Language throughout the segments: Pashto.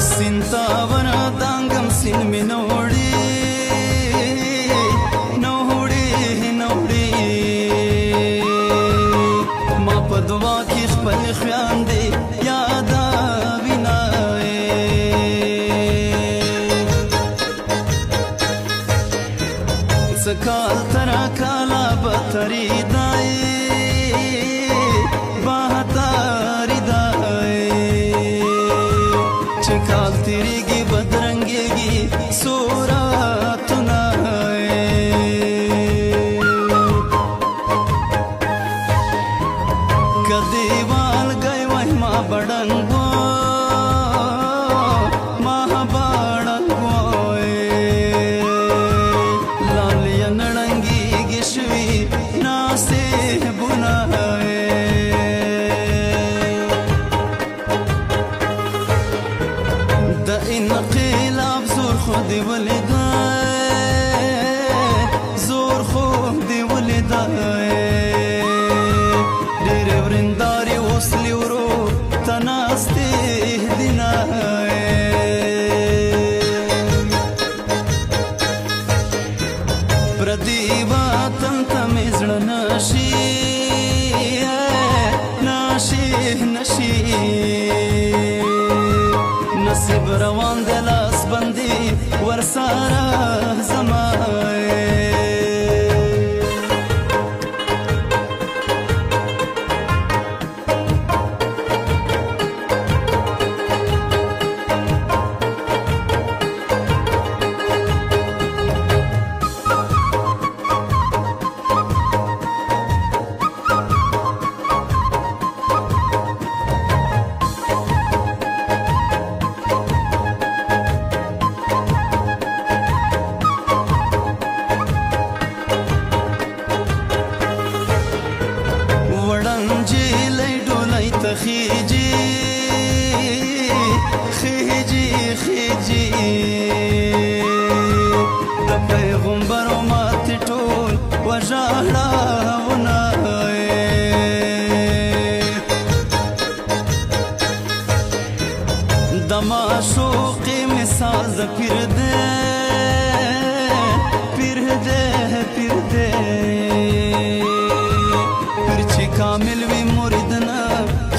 सिंतावन दांगम सिन में नोड़ी नोड़ी नोड़ी माँ पदवा की पल ख्याल दे यादा बिनाए सकाल तरा काला बतरी दाए बाहतारी दाए चिकाल तिरेगी बदरंगेगी सोरा तुनाए कदेवाल गए वही माँ बड़ंगो माँ बड़ंगो लालिया नड़ंगी गिशवी नासे बुनाए इनقلاب زور خود ولدای زور خود ولدای دیر ورنداری وصلی ورو تناستی دینای پردیبا تمتمیزن نشی نشی نشی नसीब रवान दिलास बंदी वरसारा जमाए خيجي خيجي خيجي د پیغمبر مات ټول وجاړه ونای د معشوق مثال ز پیر دې پیر دې پیر دې پیر چې کامل وي مرید نه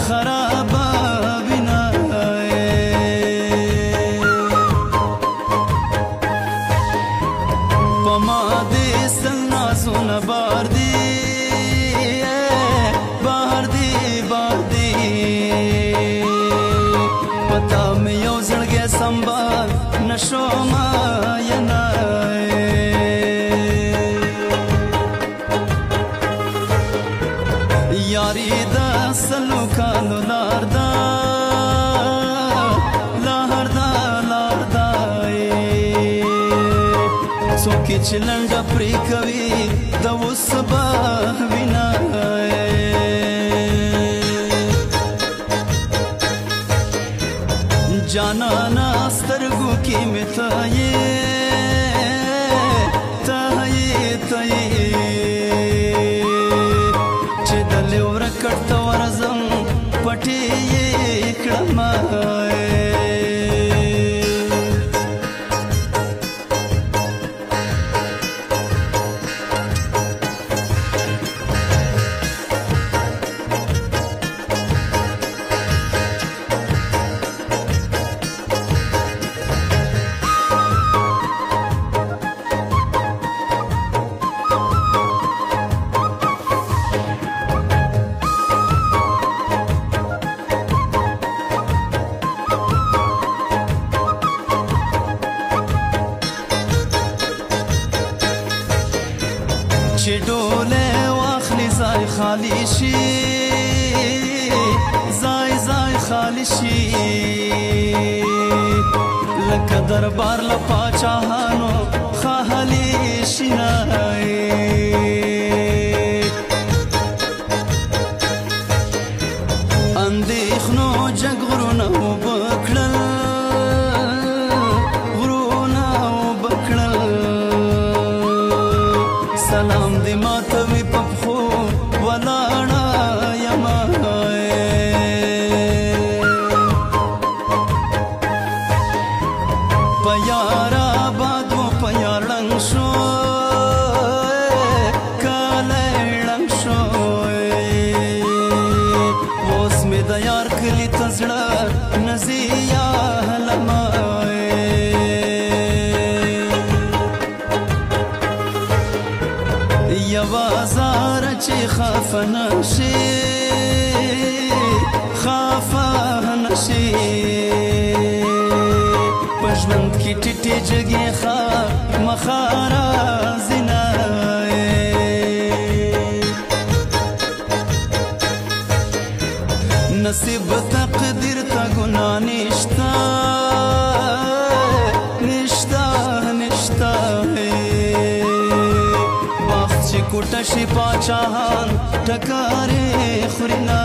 خرابا بنائے پما دے سلنا سونا بار دی بار دی بار دی پتا میں یو زڑگے سنبھال نشو ما ینائے یاری دا سلو کالو لاردا لاردا لاردا سوکی چلنڈا پری کوي د وسبا وینای جانا ناسترګو کې متای تای تای چې دلې ورکړت ورزم پټي کړم خالی شي زای زای خالی شي لکه دربار له پاچاهانو خالی شي سلام دې ماته وي په پښو ولاړه یمه په یار آباد و په یار ړنګ شو کالی ړنګ شو اوس مې د یار کلي ته زړه نه ځي یا هلمه یوه زاره چې خفه نشي خفه نشي په ژوند کې ټیټې جګې خامخا راځي نه نصیب تقدیر ته ګناه نشته نشته نشته وخت چې کوټه شي پاچاهان ټکارې خوري نه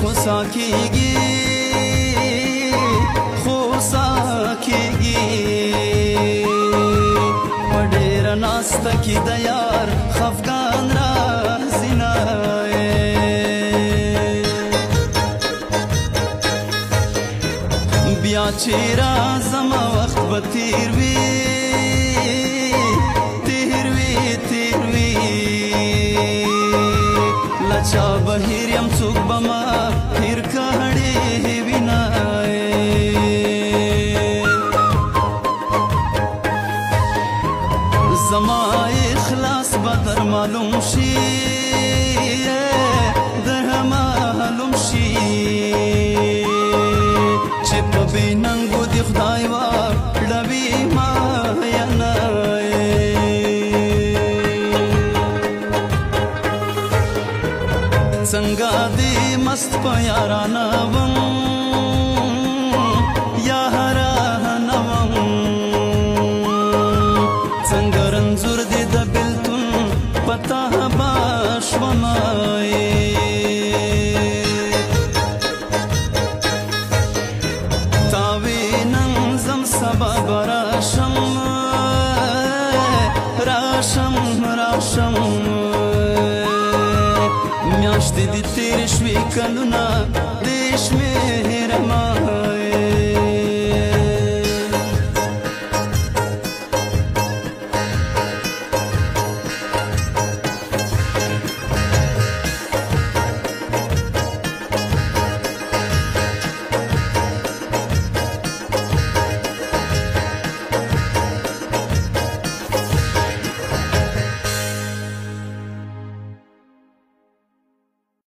خوسا کېږي خوسا کېږي په ډېره ناسته کې د یار خفګان راځي نه بیا چې راځم وخت به تېر وي تېر وي تېر وي له چا به هېر یم څوک به ما هېر کړې وینه زما اخلاص به در معلوم شي در معلوم شي چې په بې ننګو دې خدای واړوي ما ینه څنګه دې مست په یارانه وم یارانه وم څنګه رنځور دې د بېلتون په تا به شومه تا وې نن ځم سبا به راشم راشم راشم میاشتې دې تېرې شوې کلونه دې شمېرمه